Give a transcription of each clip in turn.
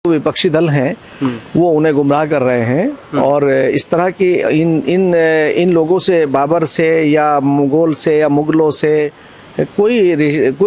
विपक्षी दल हैं वो उन्हें गुमराह कर रहे हैं और इस तरह की इन लोगों से, बाबर से या मुगल से या मुगलों से कोई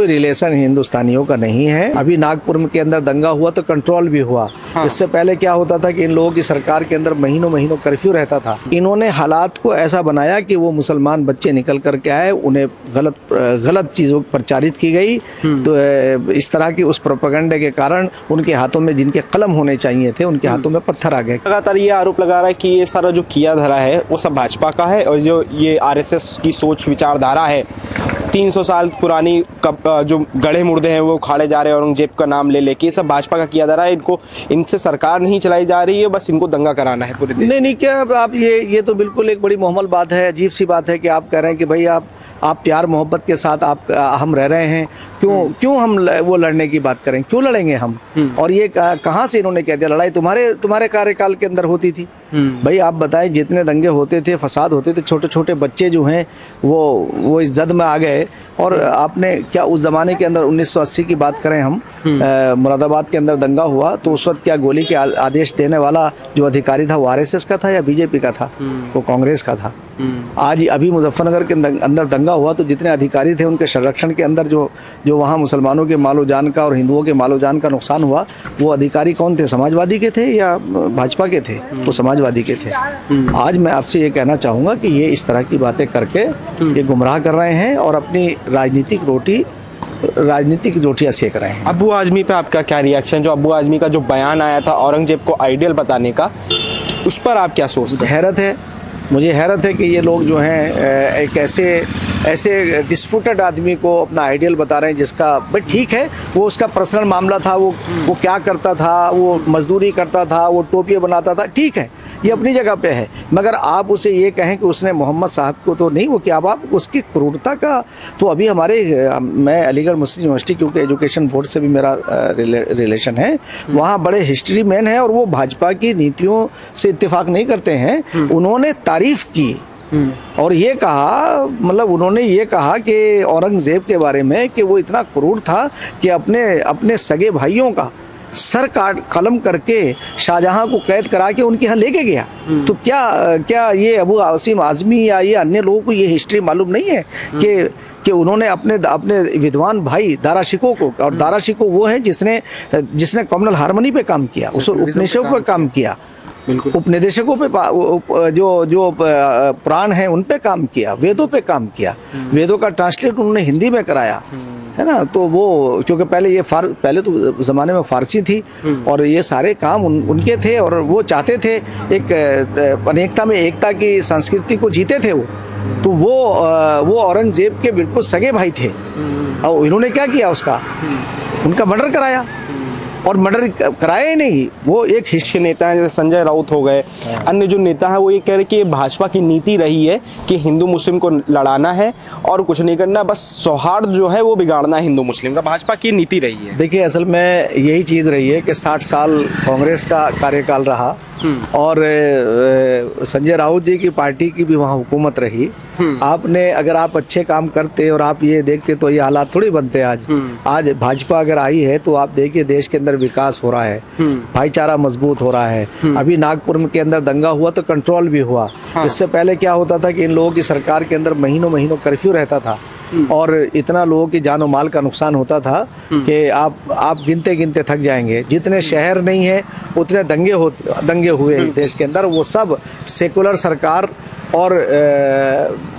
रिलेशन हिंदुस्तानियों का नहीं है। अभी नागपुर के अंदर दंगा हुआ तो कंट्रोल भी हुआ। इससे पहले क्या होता था कि इन लोगों की सरकार के अंदर महीनों महीनों कर्फ्यू रहता था। इन्होंने हालात को ऐसा बनाया कि वो मुसलमान बच्चे निकल करके आए, उन्हें गलत चीज़ों प्रचारित की गई। तो इस तरह की उस प्रोपेगेंडे के कारण उनके हाथों में जिनके कलम होने चाहिए थे उनके हाथों में पत्थर आ गए। लगातार ये आरोप लगा रहा है कि ये सारा जो किया धरा है वो सब भाजपा का है और जो ये आरएसएस की सोच विचारधारा है, 300 साल पुरानी जो गढ़े मुर्दे हैं वो उखाड़े जा रहे हैं, औरंगजेब का नाम ले लेके, ये सब भाजपा का किया जा रहा है। इनसे सरकार नहीं चलाई जा रही है, बस इनको दंगा कराना है पूरे देश। नहीं, क्या आप ये तो बिल्कुल एक बड़ी मोहम्मल बात है, अजीब सी बात है कि आप कह रहे हैं कि भाई आप प्यार मोहब्बत के साथ हम रह रहे हैं, क्यों हम वो लड़ने की बात करें, क्यों लड़ेंगे हम? और ये कहाँ से इन्होंने कह दिया लड़ाई तुम्हारे कार्यकाल के अंदर होती थी? भाई आप बताएं, जितने दंगे होते थे, फसाद होते थे, छोटे छोटे बच्चे जो हैं वो इस जद में आ गए। और आपने क्या उस ज़माने के अंदर 1980 की बात करें हम, मुरादाबाद के अंदर दंगा हुआ तो उस वक्त क्या गोली के आदेश देने वाला जो अधिकारी था वो आरएसएस का था या बीजेपी का था? वो कांग्रेस का था। आज अभी मुजफ्फरनगर के अंदर दंगा हुआ तो जितने अधिकारी थे उनके संरक्षण के अंदर जो वहाँ मुसलमानों के मालो जान का और हिंदुओं के मालो जान का नुकसान हुआ, वो अधिकारी कौन थे? समाजवादी के थे या भाजपा के थे? वो समाजवादी के थे। आज मैं आपसे ये कहना चाहूँगा कि ये इस तरह की बातें करके ये गुमराह कर रहे हैं और अपनी राजनीतिक रोटियां सेक रहे हैं। अबू आजमी पे आपका क्या रिएक्शन? जो अबू आजमी का जो बयान आया था औरंगजेब को आइडियल बताने का, उस पर आप क्या सोचते हैं? मुझे हैरत है कि ये लोग जो हैं एक ऐसे डिस्प्यूटेड आदमी को अपना आइडियल बता रहे हैं, जिसका भाई ठीक है, वो उसका पर्सनल मामला था, वो क्या करता था, वो मजदूरी करता था, वो टोपियाँ बनाता था, ठीक है, ये अपनी जगह पे है। मगर आप उसे ये कहें कि उसने मोहम्मद साहब को तो नहीं, वो क्या आप उसकी क्रूरता का तो अभी मैं अलीगढ़ मुस्लिम यूनिवर्सिटी, क्योंकि एजुकेशन बोर्ड से भी मेरा रिलेशन है, वहाँ बड़े हिस्ट्री मैन है और वो भाजपा की नीतियों से इत्तेफाक नहीं करते हैं। उन्होंने तारीफ की और ये कहा, मतलब उन्होंने ये कहा कि औरंगजेब के बारे में कि वो इतना क्रूर था कि अपने सगे भाइयों का सर काट कलम करके शाहजहां को कैद करा के उनके यहाँ लेके गया। तो क्या ये अबू आसिम आजमी या ये अन्य लोगों को ये हिस्ट्री मालूम नहीं है कि उन्होंने अपने विद्वान भाई दारा शिकोह को, और दारा शिकोह वो है जिसने कम्युनल हार्मनी पे काम किया, उस उपनिषदों पे काम किया, उपनिदेशकों पे जो पुराण हैं उन पे काम किया, वेदों पे काम किया, वेदों का ट्रांसलेट उन्होंने हिंदी में कराया, है ना। तो वो क्योंकि पहले तो ज़माने में फारसी थी और ये सारे काम उनके थे और वो चाहते थे एक अनेकता में एकता की संस्कृति को जीते थे वो। तो वो औरंगजेब के बिल्कुल सगे भाई थे और इन्होंने क्या किया, उनका मर्डर कराया। और मर्डर कराया ही नहीं, वो एक हिस्से नेता हैं जैसे संजय राउत हो गए, अन्य जो नेता हैं वो ये कह रहे कि भाजपा की नीति रही है कि हिंदू मुस्लिम को लड़ाना है और कुछ नहीं करना, बस सौहार्द जो है वो बिगाड़ना है हिंदू मुस्लिम का। भाजपा की नीति रही है। देखिए, असल में यही चीज़ रही है कि 60 साल कांग्रेस का कार्यकाल रहा और संजय राउत जी की पार्टी की भी वहाँ हुकूमत रही। अगर आप अच्छे काम करते और आप ये देखते तो ये हालात थोड़ी बनते। आज भाजपा अगर आई है तो आप देखिए देश के अंदर विकास हो रहा है, भाईचारा मजबूत हो रहा है। अभी नागपुर के अंदर दंगा हुआ तो कंट्रोल भी हुआ। इससे पहले क्या होता था कि इन लोगों की सरकार के अंदर महीनों महीनों कर्फ्यू रहता था और इतना लोगों की जान और माल का नुकसान होता था कि आप गिनते गिनते थक जाएंगे। जितने शहर नहीं है उतने दंगे हुए इस देश के अंदर, वो सब सेकुलर सरकार और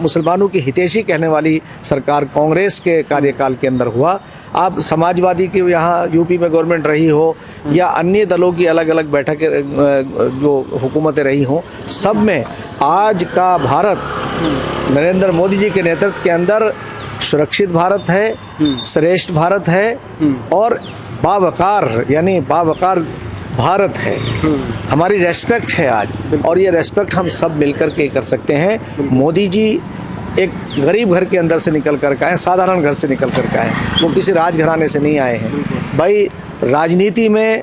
मुसलमानों की हितैषी कहने वाली सरकार कांग्रेस के कार्यकाल के अंदर हुआ। आप समाजवादी की यहाँ यूपी में गवर्नमेंट रही हो या अन्य दलों की अलग अलग बैठकें जो हुकूमतें रही हों, सब में आज का भारत नरेंद्र मोदी जी के नेतृत्व के अंदर सुरक्षित भारत है, श्रेष्ठ भारत है और बावकार भारत है। हमारी रेस्पेक्ट है आज, और ये रेस्पेक्ट हम सब मिलकर के कर सकते हैं। मोदी जी एक गरीब घर के अंदर से निकल कर आए, साधारण घर से निकल कर आए, वो किसी राजघराने से नहीं आए हैं। भाई राजनीति में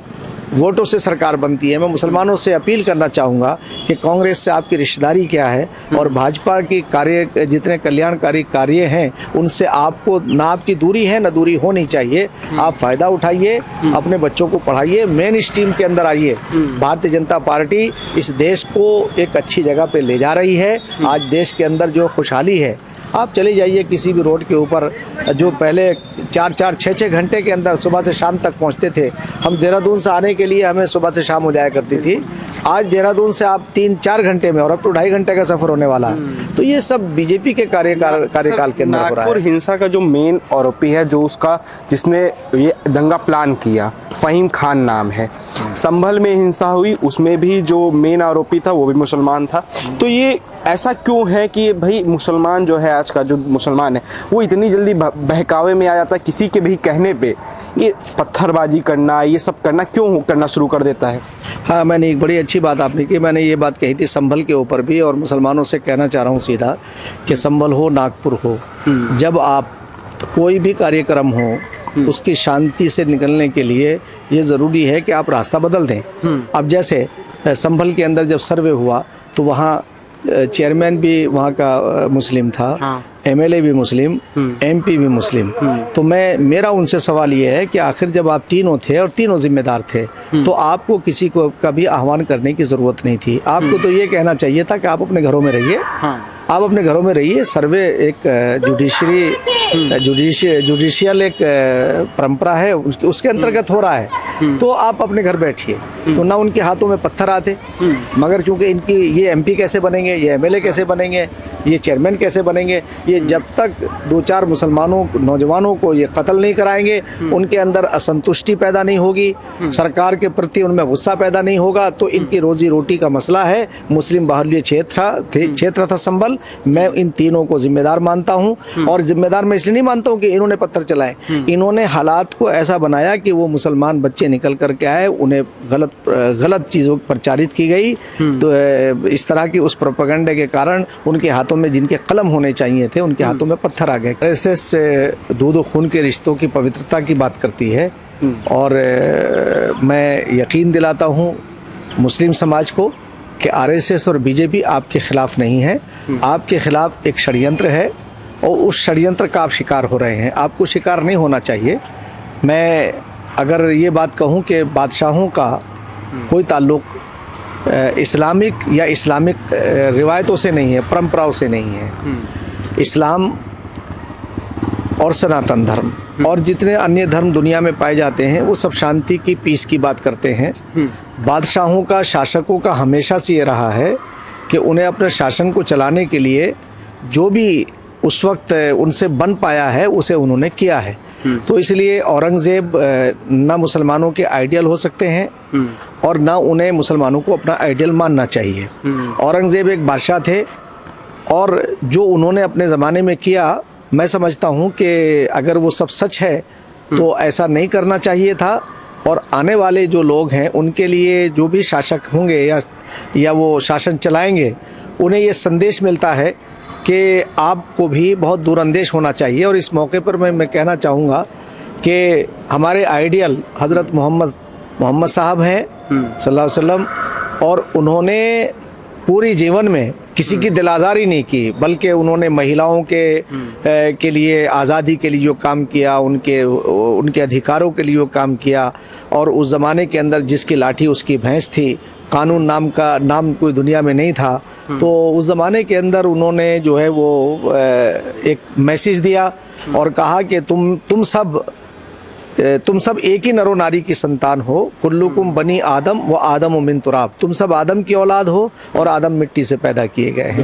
वोटों से सरकार बनती है। मैं मुसलमानों से अपील करना चाहूँगा कि कांग्रेस से आपकी रिश्तेदारी क्या है और भाजपा की कार्य जितने कल्याणकारी कार्य हैं उनसे आपको ना आपकी दूरी है ना दूरी होनी चाहिए। आप फ़ायदा उठाइए, अपने बच्चों को पढ़ाइए, मेन स्ट्रीम के अंदर आइए। भारतीय जनता पार्टी इस देश को एक अच्छी जगह पे ले जा रही है। आज देश के अंदर जो खुशहाली है, आप चले जाइए किसी भी रोड के ऊपर, जो पहले 4-4, 6-6 घंटे के अंदर सुबह से शाम तक पहुंचते थे, हम देहरादून से आने के लिए हमें सुबह से शाम हो जाया करती थी। आज देहरादून से आप 3-4 घंटे में, और अब तो 2.5 घंटे का सफ़र होने वाला है। तो ये सब बीजेपी के कार्यकाल के अंदर हो रहा है। हिंसा का जो मेन आरोपी है, जो उसका जिसने ये दंगा प्लान किया, फ़हीम खान नाम है। संभल में हिंसा हुई, उसमें भी जो मेन आरोपी था वो भी मुसलमान था। तो ये ऐसा क्यों है कि भाई मुसलमान जो है, आज का जो मुसलमान है वो इतनी जल्दी बहकावे में आ जाता है, किसी के भी कहने पे ये पत्थरबाजी करना, ये सब करना क्यों करना शुरू कर देता है? हाँ, मैंने एक बड़ी अच्छी बात आपने की। मैंने ये बात कही थी संभल के ऊपर भी, और मुसलमानों से कहना चाह रहा हूँ सीधा कि संभल हो, नागपुर हो, जब आप कोई भी कार्यक्रम हो, उसकी शांति से निकलने के लिए ये ज़रूरी है कि आप रास्ता बदल दें। अब जैसे संभल के अंदर जब सर्वे हुआ तो वहाँ चेयरमैन भी वहाँ का मुस्लिम था, हाँ। एमएलए भी मुस्लिम, एमपी भी मुस्लिम। तो मेरा उनसे सवाल ये है कि आखिर जब आप तीनों थे और तीनों जिम्मेदार थे, तो आपको किसी को कभी आह्वान करने की ज़रूरत नहीं थी। आपको तो ये कहना चाहिए था कि आप अपने घरों में रहिए, हाँ। आप अपने घरों में रहिए। सर्वे एक जुडिशियल एक परंपरा है, उसके अंतर्गत हो रहा है, तो आप अपने घर बैठिए। तो ना उनके हाथों में पत्थर आते, मगर क्योंकि इनकी ये एमपी कैसे बनेंगे, ये एमएलए कैसे बनेंगे, ये चेयरमैन कैसे बनेंगे, ये जब तक 2-4 मुसलमानों नौजवानों को ये कत्ल नहीं कराएंगे, उनके अंदर असंतुष्टि पैदा नहीं होगी, सरकार के प्रति उनमें गुस्सा पैदा नहीं होगा, तो इनकी रोजी रोटी का मसला है। मुस्लिम बाहुल्य क्षेत्र था संभल। मैं इन तीनों को जिम्मेदार मानता हूं, और जिम्मेदार मैं इसलिए नहीं मानता हूं कि इन्होंने पत्थर चलाए, इन्होंने हालात को ऐसा बनाया कि वो मुसलमान बच्चे निकल करके आए, उन्हें गलत चीज़ों प्रचारित की गई। तो इस तरह की उस प्रोपेगेंडे के कारण उनके हाथों में जिनके कलम होने चाहिए थे, उनके हाथों में पत्थर आ गए। आरएसएस दूध खून के रिश्तों की पवित्रता की बात करती है, और मैं यकीन दिलाता हूँ मुस्लिम समाज को कि आरएसएस और बीजेपी आपके खिलाफ नहीं है। आपके खिलाफ एक षड्यंत्र है, और उस षड्यंत्र का आप शिकार हो रहे हैं। आपको शिकार नहीं होना चाहिए। मैं अगर ये बात कहूँ कि बादशाहों का कोई ताल्लुक़ इस्लामिक रिवायतों से नहीं है, परंपराओं से नहीं है। इस्लाम और सनातन धर्म और जितने अन्य धर्म दुनिया में पाए जाते हैं, वो सब शांति की, पीस की बात करते हैं। बादशाहों का, शासकों का हमेशा से ये रहा है कि उन्हें अपने शासन को चलाने के लिए जो भी उस वक्त उनसे बन पाया है, उसे उन्होंने किया है। तो इसलिए औरंगज़ेब ना मुसलमानों के आइडियल हो सकते हैं, और ना उन्हें मुसलमानों को अपना आइडियल मानना चाहिए। औरंगज़ेब एक बादशाह थे, और जो उन्होंने अपने ज़माने में किया, मैं समझता हूँ कि अगर वो सब सच है तो ऐसा नहीं करना चाहिए था। और आने वाले जो लोग हैं, उनके लिए जो भी शासक होंगे या वो शासन चलाएंगे, उन्हें ये संदेश मिलता है कि आपको भी बहुत दूरअंदेश होना चाहिए। और इस मौके पर मैं कहना चाहूँगा कि हमारे आइडियल हज़रत मोहम्मद साहब हैं सल्लल्लाहु अलैहि वसल्लम, और उन्होंने पूरी जीवन में किसी की दिल आज़ारी नहीं की, बल्कि उन्होंने महिलाओं के लिए, आज़ादी के लिए जो काम किया, उनके अधिकारों के लिए जो काम किया। और उस ज़माने के अंदर जिसकी लाठी उसकी भैंस थी, कानून नाम कोई दुनिया में नहीं था। तो उस ज़माने के अंदर उन्होंने जो है वो एक मैसेज दिया और कहा कि तुम सब एक ही नरो नारी की संतान हो। कुल्लुकुम बनी आदम व आदम मिन तुराब। तुम सब आदम की औलाद हो, और आदम मिट्टी से पैदा किए गए हैं।